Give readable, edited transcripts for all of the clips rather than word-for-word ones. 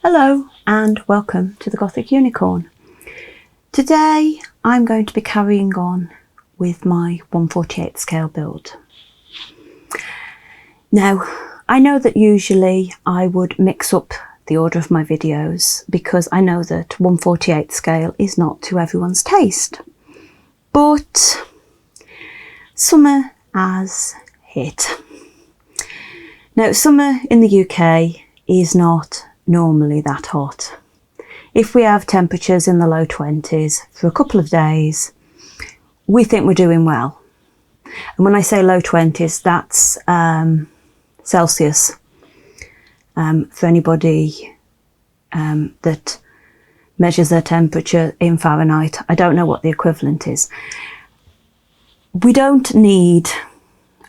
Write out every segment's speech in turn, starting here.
Hello and welcome to the Gothic Unicorn. Today I'm going to be carrying on with my 1/48 scale build. Now I know that usually I would mix up the order of my videos because I know that 1/48 scale is not to everyone's taste, but summer has hit. Now summer in the UK is not normally that hot. If we have temperatures in the low 20s for a couple of days, we think we're doing well. And when I say low 20s, that's Celsius. For anybody that measures their temperature in Fahrenheit, I don't know what the equivalent is. We don't need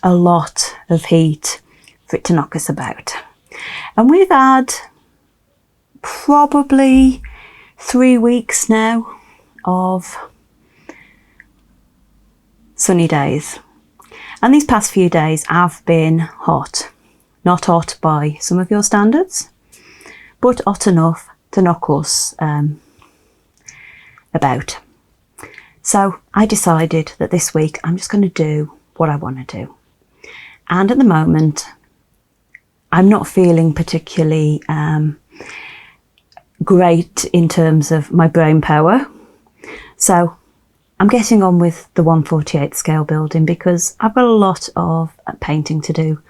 a lot of heat for it to knock us about. And we've had probably 3 weeks now of sunny days, and these past few days have been hot. Not hot by some of your standards, but hot enough to knock us about. So I decided that this week I'm just going to do what I want to do, and at the moment I'm not feeling particularly great in terms of my brain power, so I'm getting on with the 1/48 scale building because I've got a lot of painting to do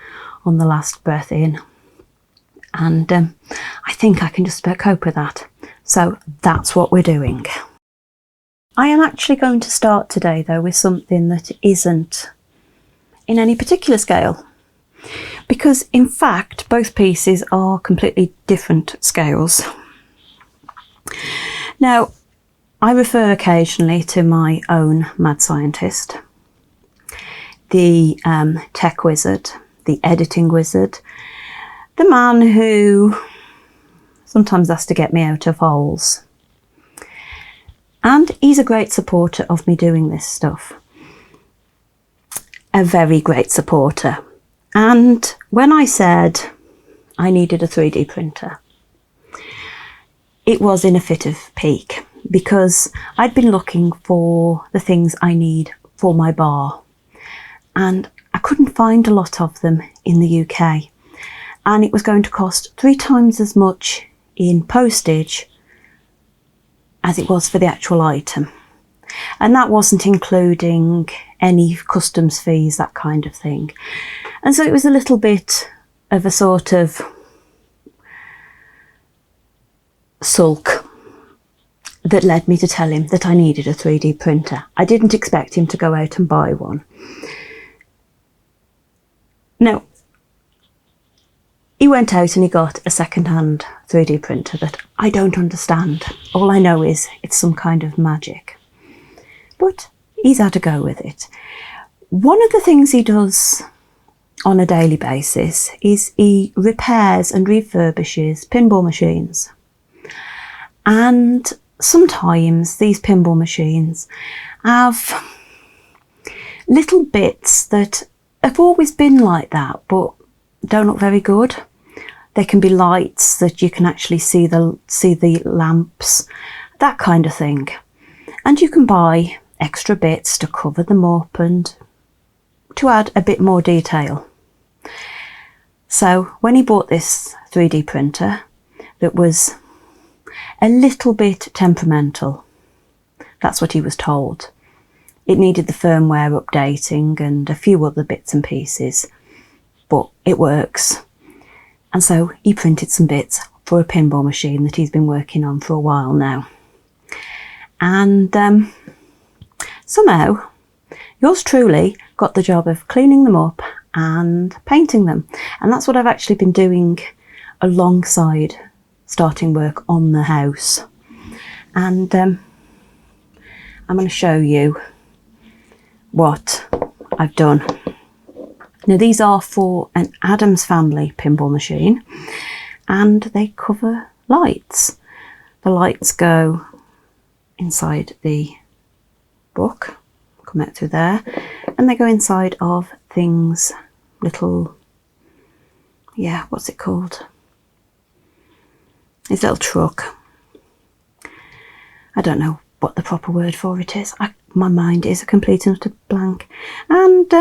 on the last breath in, and I think I can just about cope with that, so that's what we're doing. I am actually going to start today though with something that isn't in any particular scale, because in fact both pieces are completely different scales. Now, I refer occasionally to my own mad scientist, the tech wizard, the editing wizard, the man who sometimes has to get me out of holes. And he's a great supporter of me doing this stuff. A very great supporter. And when I said I needed a 3D printer, it was in a fit of pique, because I'd been looking for the things I need for my bar and I couldn't find a lot of them in the UK, and it was going to cost 3 times as much in postage as it was for the actual item, and that wasn't including any customs fees, that kind of thing. And so it was a little bit of a sort of sulk that led me to tell him that I needed a 3D printer. I didn't expect him to go out and buy one. Now, he went out and he got a second-hand 3D printer that I don't understand. All I know is it's some kind of magic. But he's had a go with it. One of the things he does on a daily basis is he repairs and refurbishes pinball machines. And sometimes these pinball machines have little bits that have always been like that but don't look very good. They can be lights that you can actually see the lamps, that kind of thing. And you can buy extra bits to cover them up and to add a bit more detail. So when he bought this 3D printer that was a little bit temperamental, that's what he was told. It needed the firmware updating and a few other bits and pieces, but it works. And so he printed some bits for a pinball machine that he's been working on for a while now. And somehow yours truly got the job of cleaning them up and painting them. And that's what I've actually been doing alongside starting work on the house. And I'm going to show you what I've done. Now these are for an Addams Family pinball machine, and they cover lights. The lights go inside the book, come out through there, and they go inside of things, little, yeah, what's it called? his little truck. I don't know what the proper word for it is. My mind is a complete and utter blank. And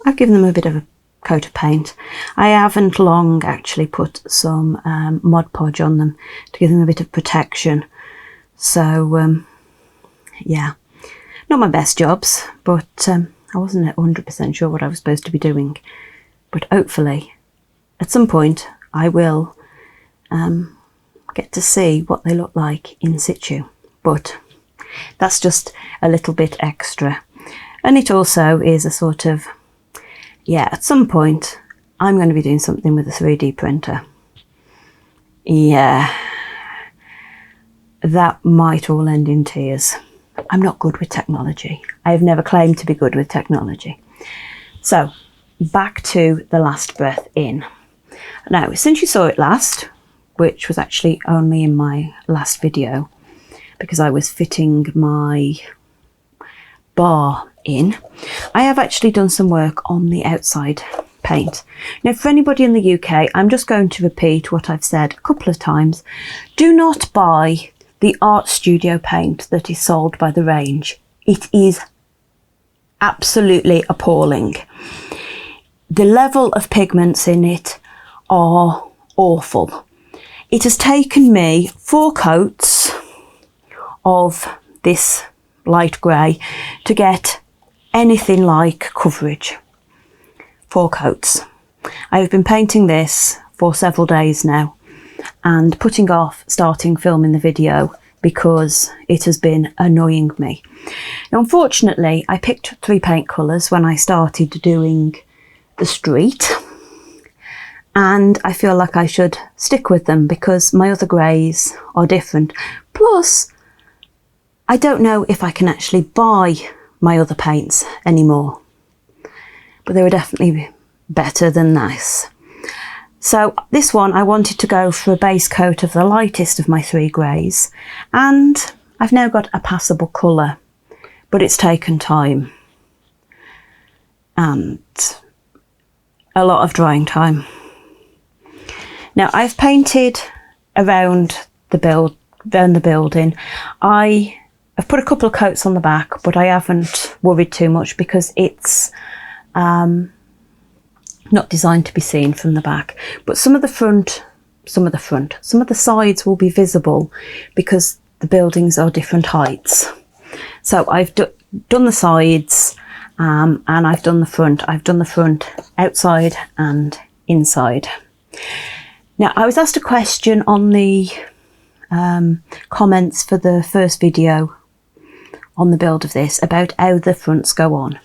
I've given them a bit of a coat of paint. I haven't long actually put some Mod Podge on them to give them a bit of protection. So yeah, not my best jobs, but I wasn't 100% sure what I was supposed to be doing. But hopefully at some point I will get to see what they look like in situ. But that's just a little bit extra. And it also is a sort of, yeah, at some point I'm going to be doing something with a 3D printer. Yeah, that might all end in tears. I'm not good with technology. I have never claimed to be good with technology. So back to the last breath in. Now, since you saw it last, which was actually only in my last video, because I was fitting my bar in, I have actually done some work on the outside paint. Now, for anybody in the UK, I'm just going to repeat what I've said a couple of times. Do not buy the art studio paint that is sold by the range. It is absolutely appalling. The level of pigments in it are awful. It has taken me 4 coats of this light grey to get anything like coverage. 4 coats. I have been painting this for several days now and putting off starting filming the video because it has been annoying me. Now, unfortunately, I picked 3 paint colours when I started doing the street, and I feel like I should stick with them because my other greys are different. Plus, I don't know if I can actually buy my other paints anymore, but they were definitely better than this. So this one, I wanted to go for a base coat of the lightest of my 3 greys, and I've now got a passable colour, but it's taken time and a lot of drying time. Now, I've painted around the building. I have put a couple of coats on the back, but I haven't worried too much because it's not designed to be seen from the back. But some of the sides will be visible because the buildings are different heights. So I've done the sides and I've done the front. I've done the front outside and inside. Now, I was asked a question on the comments for the first video on the build of this about how the fronts go on.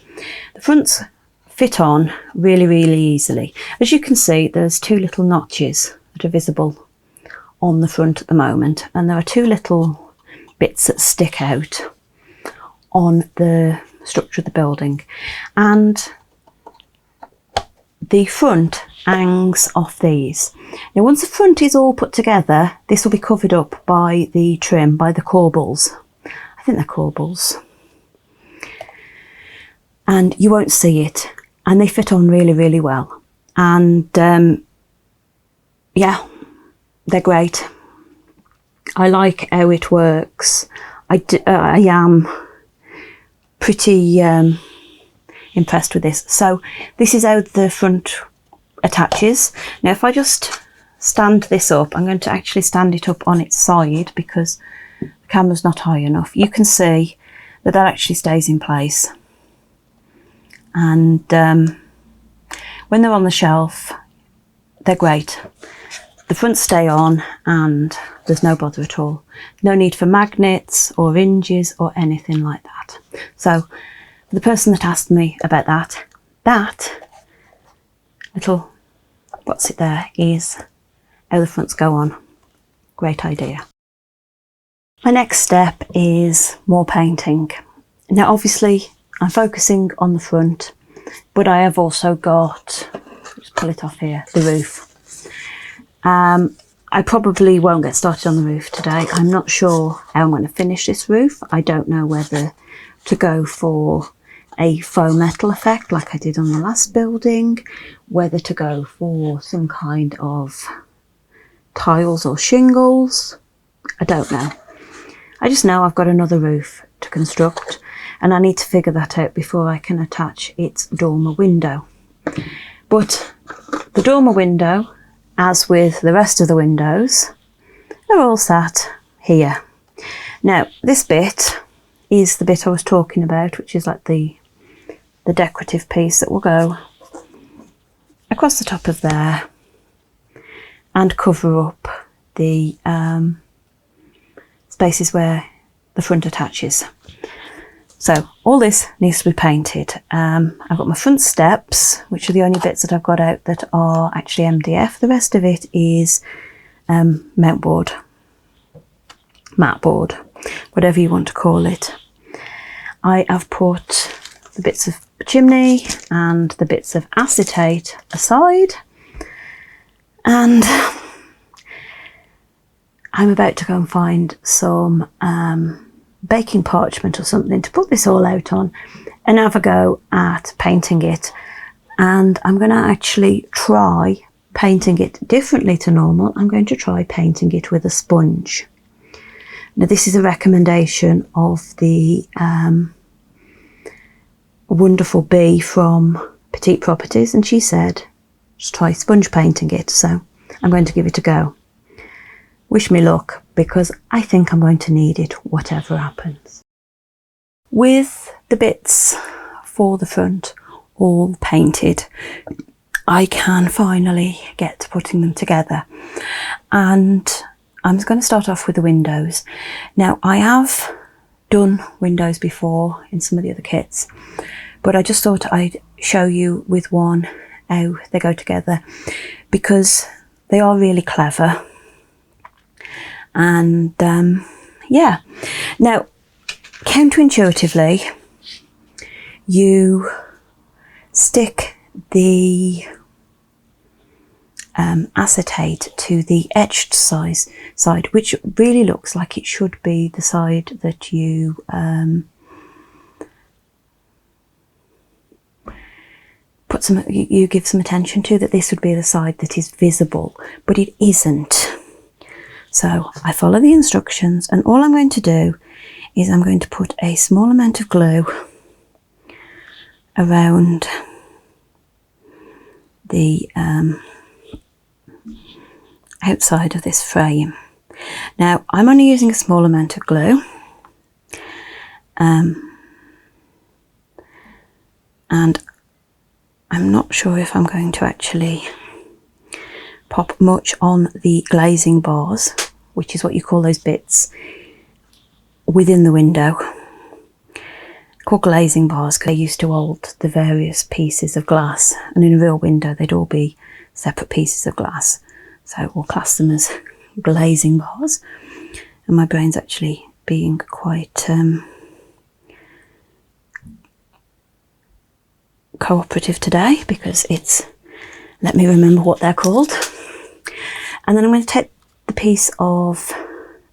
The fronts fit on really, really easily. As you can see, there's 2 little notches that are visible on the front at the moment, and there are 2 little bits that stick out on the structure of the building, and the front hangs off these. Now, once the front is all put together, this will be covered up by the trim, by the corbels. I think they're corbels. And you won't see it. And they fit on really, really well. And yeah, they're great. I like how it works. I am pretty impressed with this. So this is how the front attaches. Now, if I just stand this up, I'm going to actually stand it up on its side because the camera's not high enough. You can see that actually stays in place. And when they're on the shelf, they're great. The fronts stay on and there's no bother at all. No need for magnets or hinges or anything like that. So the person that asked me about that little, what's it there, is how the fronts go on. Great idea. My next step is more painting. Now, obviously, I'm focusing on the front, but I have also got, just pull it off here, the roof. I probably won't get started on the roof today. I'm not sure how I'm going to finish this roof. I don't know whether to go for a faux metal effect like I did on the last building, whether to go for some kind of tiles or shingles. I don't know. I just know I've got another roof to construct, and I need to figure that out before I can attach its dormer window. But the dormer window, as with the rest of the windows, are all sat here. Now, this bit is the bit I was talking about, which is like the decorative piece that will go across the top of there and cover up the spaces where the front attaches. So all this needs to be painted. I've got my front steps, which are the only bits that I've got out that are actually MDF. The rest of it is matte board, whatever you want to call it. I have put the bits of chimney and the bits of acetate aside, and I'm about to go and find some baking parchment or something to put this all out on and have a go at painting it. And I'm going to actually try painting it differently to normal. I'm going to try painting it with a sponge. Now, this is a recommendation of the wonderful Bee from Petite Properties, and she said just try sponge painting it, so I'm going to give it a go. Wish me luck, because I think I'm going to need it whatever happens. With the bits for the front all painted, I can finally get to putting them together, and I'm going to start off with the windows. Now, I have done windows before in some of the other kits, but I just thought I'd show you with one how they go together, because they are really clever. And yeah, now counterintuitively, you stick the acetate to the etched side, which really looks like it should be the side that you you give some attention to, that this would be the side that is visible, but it isn't. So I follow the instructions, and all I'm going to do is I'm going to put a small amount of glue around the outside of this frame. Now, I'm only using a small amount of glue, and I'm not sure if I'm going to actually pop much on the glazing bars, which is what you call those bits within the window, called glazing bars, because they used to hold the various pieces of glass, and in a real window they'd all be separate pieces of glass, so we'll class them as glazing bars. And my brain's actually being quite cooperative today, because it's let me remember what they're called. And then I'm going to take the piece of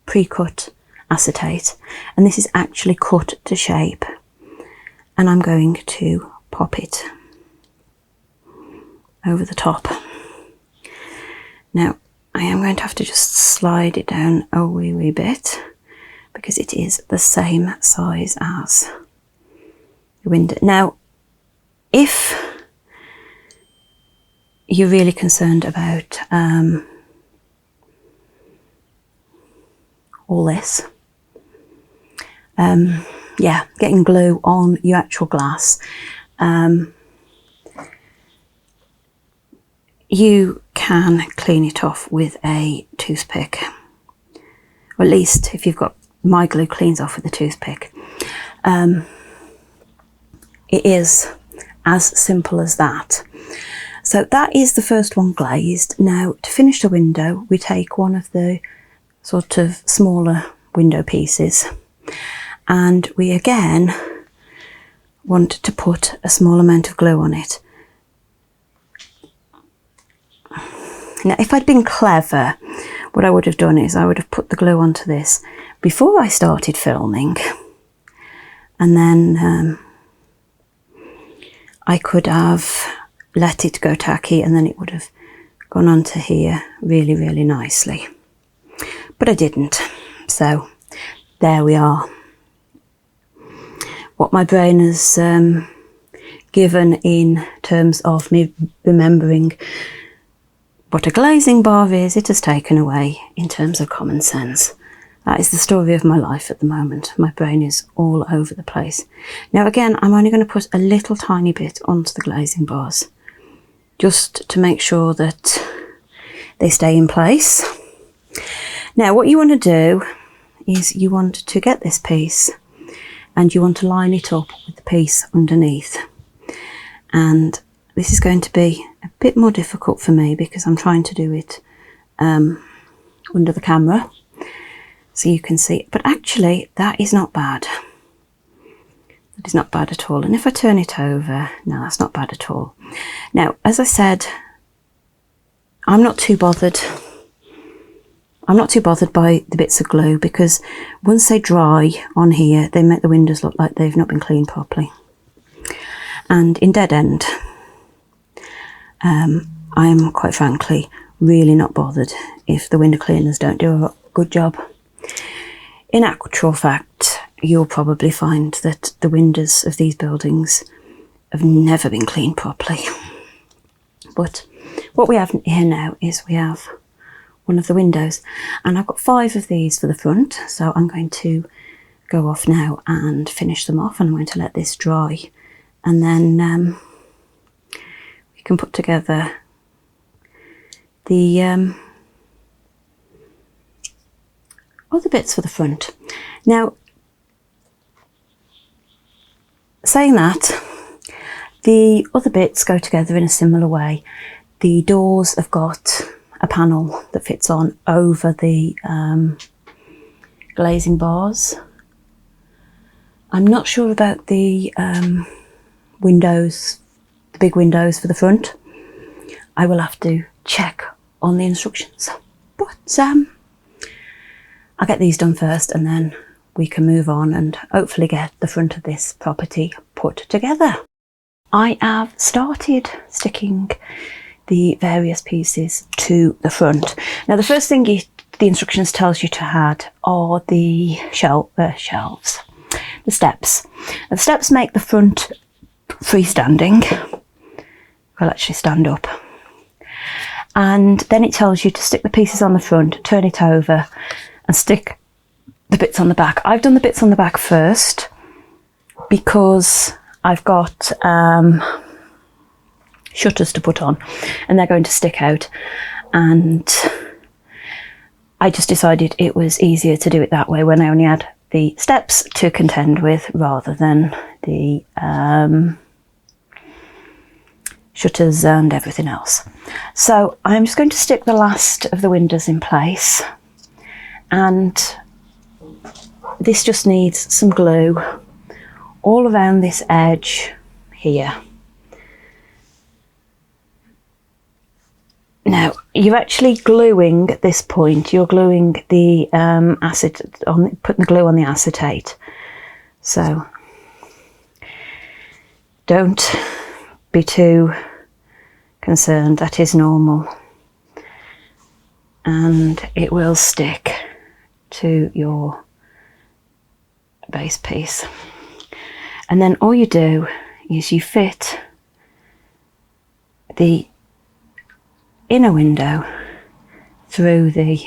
pre-cut acetate, and this is actually cut to shape, and I'm going to pop it over the top. Now, I am going to have to just slide it down a wee bit, because it is the same size as the window. Now, if you're really concerned about all this, yeah, getting glue on your actual glass, you can clean it off with a toothpick, or at least if you've got, my glue cleans off with a toothpick. It is as simple as that. So that is the first one glazed. Now, to finish the window, we take one of the sort of smaller window pieces, and we again want to put a small amount of glue on it. Now, if I'd been clever, what I would have done is I would have put the glue onto this before I started filming, and then I could have let it go tacky, and then it would have gone onto here really, really nicely. But I didn't. So there we are. What my brain has given in terms of me remembering what a glazing bar is, it has taken away in terms of common sense. That is the story of my life at the moment. My brain is all over the place. Now again, I'm only going to put a little tiny bit onto the glazing bars, just to make sure that they stay in place. Now what you want to do is you want to get this piece and you want to line it up with the piece underneath. And this is going to be a bit more difficult for me because I'm trying to do it under the camera so you can see it. But actually that is not bad. That is not bad at all. And if I turn it over, no, that's not bad at all. Now, as I said, I'm not too bothered. I'm not too bothered by the bits of glue because once they dry on here, they make the windows look like they've not been cleaned properly. And in Dead End, I'm quite frankly really not bothered if the window cleaners don't do a good job. In actual fact, you'll probably find that the windows of these buildings have never been cleaned properly. But what we have here now is we have one of the windows, and I've got 5 of these for the front, so I'm going to go off now and finish them off, and I'm going to let this dry, and then we can put together the other bits for the front. Now, saying that, the other bits go together in a similar way. The doors have got a panel that fits on over the glazing bars. I'm not sure about the windows, the big windows for the front. I will have to check on the instructions. But I'll get these done first and then we can move on and hopefully get the front of this property put together. I have started sticking the various pieces to the front. Now the first thing the instructions tells you to add are the shelves, the steps. The steps make the front freestanding. Will actually stand up. And then it tells you to stick the pieces on the front, turn it over and stick the bits on the back. I've done the bits on the back first because I've got shutters to put on and they're going to stick out, and I just decided it was easier to do it that way when I only had the steps to contend with rather than the shutters and everything else. So I'm just going to stick the last of the windows in place, and this just needs some glue all around this edge here. Now you're actually gluing at this point, you're gluing the putting the glue on the acetate. So don't be too concerned, that is normal. And it will stick to your base piece. And then all you do is you fit the inner window through the,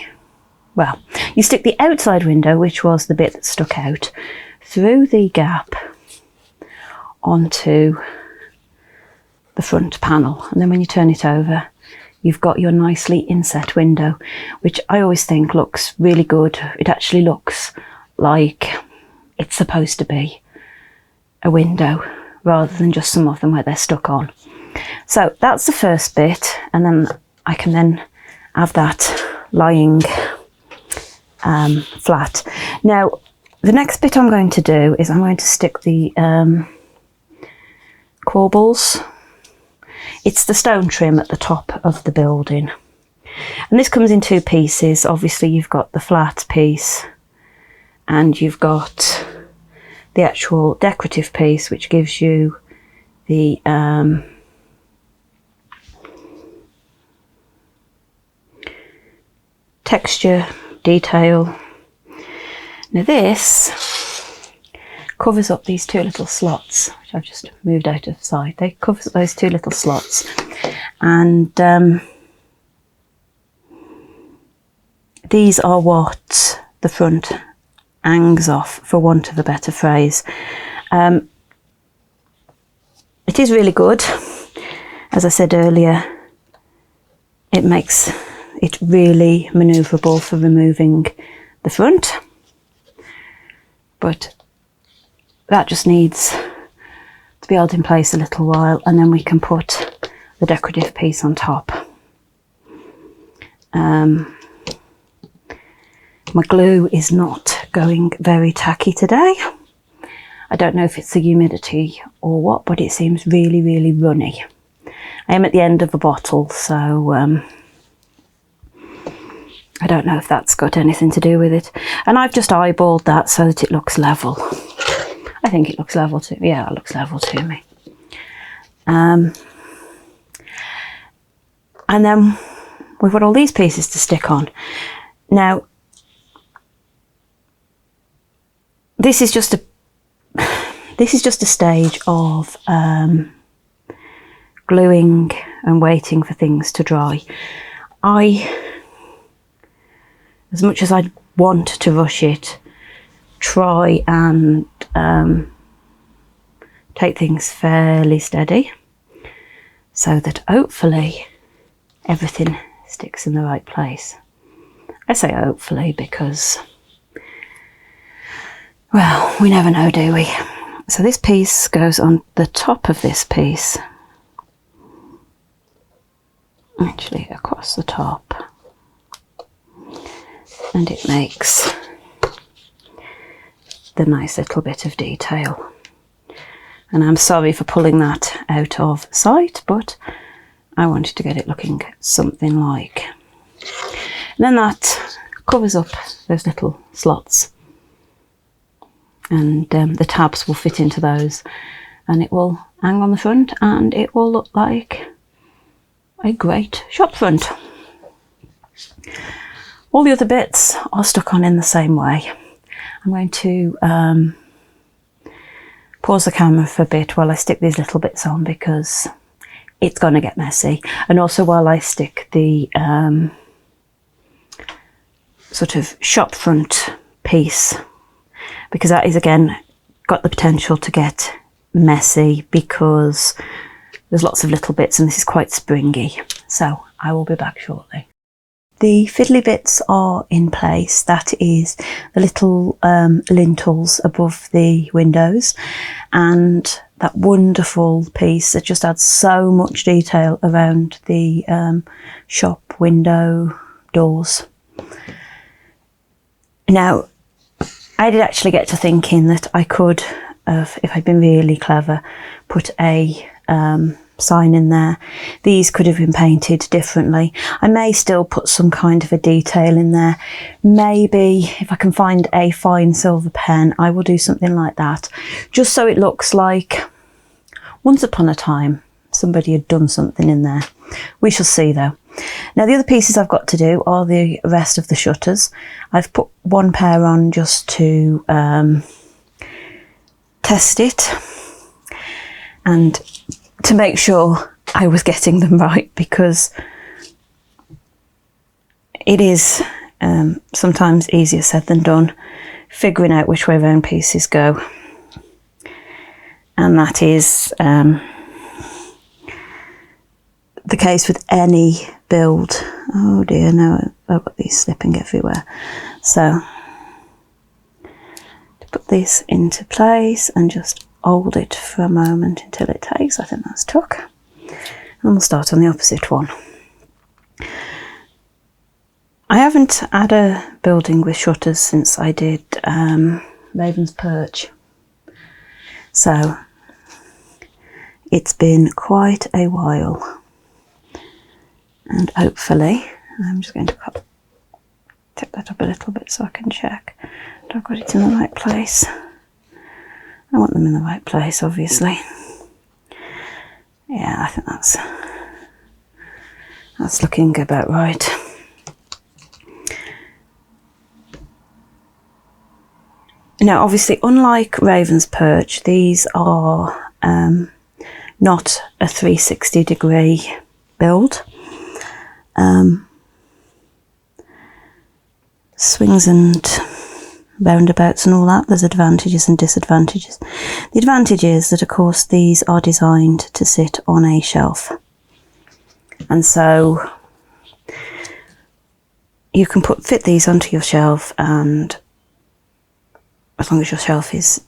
well, you stick the outside window, which was the bit that stuck out, through the gap onto the front panel. And then when you turn it over, you've got your nicely inset window, which I always think looks really good. It actually looks like it's supposed to be a window rather than just some of them where they're stuck on. So that's the first bit, and then I can then have that lying flat. Now the next bit I'm going to do is I'm going to stick the corbels. It's the stone trim at the top of the building, and this comes in 2 pieces. Obviously you've got the flat piece and you've got the actual decorative piece, which gives you the texture detail. Now this covers up these two little slots, which I've just moved out of sight. They cover up those two little slots, and these are what the front hangs off, for want of a better phrase. It is really good. As I said earlier, it makes it really manoeuvrable for removing the front, but that just needs to be held in place a little while, and then we can put the decorative piece on top. My glue is not going very tacky today. I don't know if it's the humidity or what, but it seems really, really runny. I am at the end of a bottle, so I don't know if that's got anything to do with it. And I've just eyeballed that so that it looks level. I think it looks level to me. Yeah, it looks level to me. And then we've got all these pieces to stick on. Now, this is just a stage of gluing and waiting for things to dry. As much as I want to rush it, try and take things fairly steady, so that hopefully everything sticks in the right place. I say hopefully because, well, we never know, do we? So this piece goes on the top of this piece, actually across the top, and it makes the nice little bit of detail. And I'm sorry for pulling that out of sight, but I wanted to get it looking something like. And then that covers up those little slots, and the tabs will fit into those, and it will hang on the front, and it will look like a great shop front. All the other bits are stuck on in the same way. I'm going to pause the camera for a bit while I stick these little bits on, because it's going to get messy, and also while I stick the sort of shop front piece, because that is again got the potential to get messy because there's lots of little bits and this is quite springy. So I will be back shortly. The fiddly bits are in place. That is the little lintels above the windows, and that wonderful piece that just adds so much detail around the shop window doors. Now, I did actually get to thinking that I could have, if I'd been really clever, put a sign in there. These could have been painted differently. I may still put some kind of a detail in there. Maybe if I can find a fine silver pen, I will do something like that, just so it looks like once upon a time somebody had done something in there. We shall see though. Now the other pieces I've got to do are the rest of the shutters. I've put one pair on just to test it and to make sure I was getting them right, because it is sometimes easier said than done figuring out which way around pieces go, and that is the case with any build. Oh dear, no, I've got these slipping everywhere. So to put this into place and just hold it for a moment until it takes. I think that's took. And we'll start on the opposite one. I haven't had a building with shutters since I did Raven's Perch. So it's been quite a while. And hopefully, I'm just going to tip that up a little bit so I can check that I've got it in the right place. I want them in the right place, obviously. Yeah, I think that's looking about right. Now, obviously, unlike Raven's Perch, these are not a 360-degree build. Swings and roundabouts and all that, there's advantages and disadvantages. The advantage is that, of course, these are designed to sit on a shelf, and so you can fit these onto your shelf, and as long as your shelf is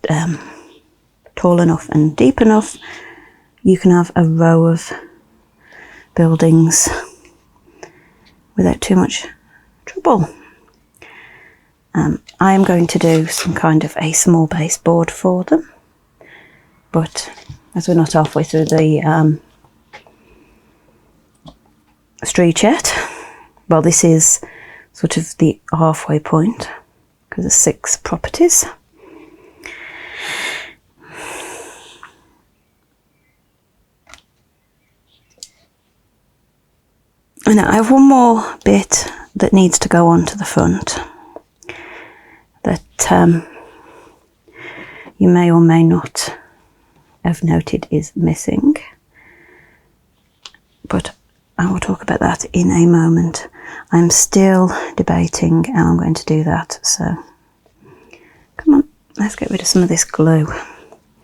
tall enough and deep enough, you can have a row of buildings without too much trouble. I am going to do some kind of a small baseboard for them, but as we're not halfway through the street yet, well, this is sort of the halfway point because there's 6 properties. And now I have one more bit that needs to go onto the front that you may or may not have noted is missing, but I will talk about that in a moment. I'm still debating how I'm going to do that, so come on, let's get rid of some of this glue.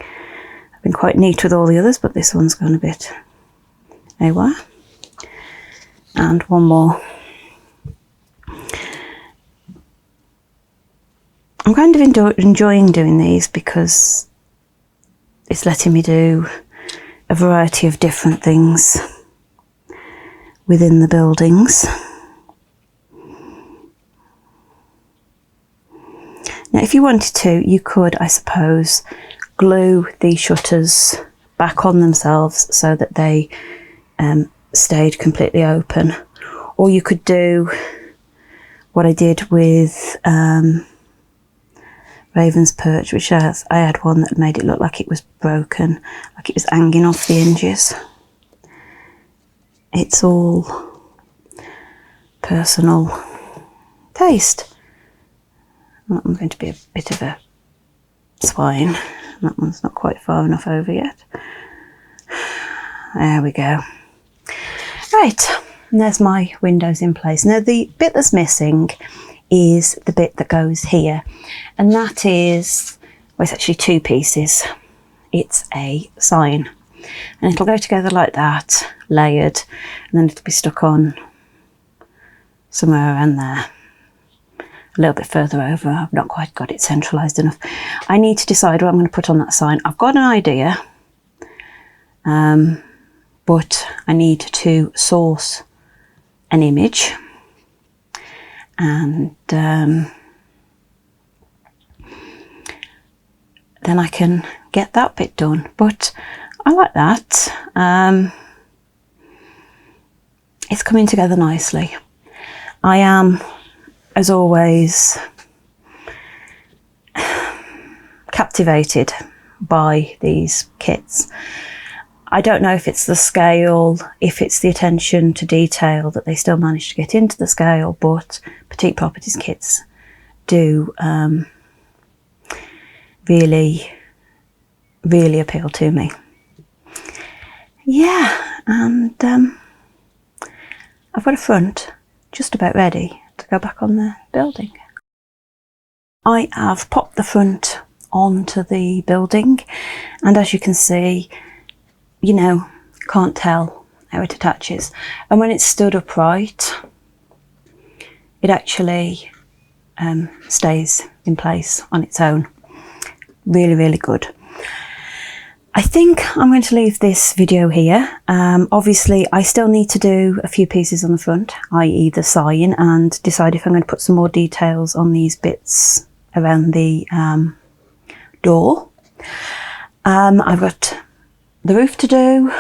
I've been quite neat with all the others, but this one's gone a bit awry. And one more. I'm kind of enjoying doing these because it's letting me do a variety of different things within the buildings. Now, if you wanted to, you could, I suppose, glue the shutters back on themselves so that they stayed completely open, or you could do what I did with Raven's Perch, which I had one that made it look like it was broken, like it was hanging off the hinges. It's all personal taste. That one's going to be a bit of a swine. That one's not quite far enough over yet. There we go. Right, and there's my windows in place. Now, the bit that's missing is the bit that goes here, and that is, well, it's actually 2 pieces. It's a sign, and it'll go together like that, layered, and then it'll be stuck on somewhere around there, a little bit further over. I've not quite got it centralised enough. I need to decide what I'm going to put on that sign. I've got an idea, but I need to source an image, and then I can get that bit done. But I like that. It's coming together nicely. I am, as always, captivated by these kits. I don't know if it's the scale, if it's the attention to detail that they still manage to get into the scale, but Petite Properties kits do really, really appeal to me. Yeah, and I've got a front just about ready to go back on the building. I have popped the front onto the building, and as you can see, you know, can't tell how it attaches, and when it's stood upright it actually stays in place on its own. Really, really good. I think I'm going to leave this video here. Obviously I still need to do a few pieces on the front, i.e. the sign, and decide if I'm going to put some more details on these bits around the door. I've got the roof to do,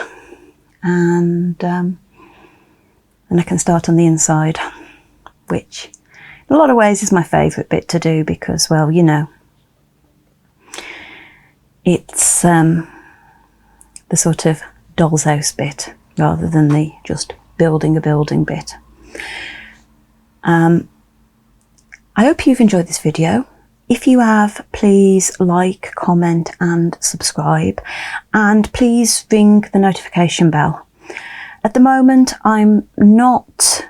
and then I can start on the inside, which in a lot of ways is my favourite bit to do because, well, you know, it's the sort of doll's house bit rather than the just building a building bit. I hope you've enjoyed this video. If you have, please like, comment and subscribe, and please ring the notification bell. At the moment, I'm not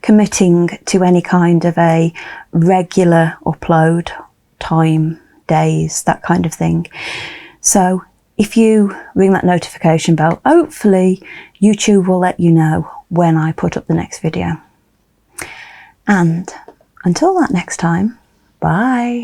committing to any kind of a regular upload time, days, that kind of thing. So if you ring that notification bell, hopefully YouTube will let you know when I put up the next video. And until that next time, bye.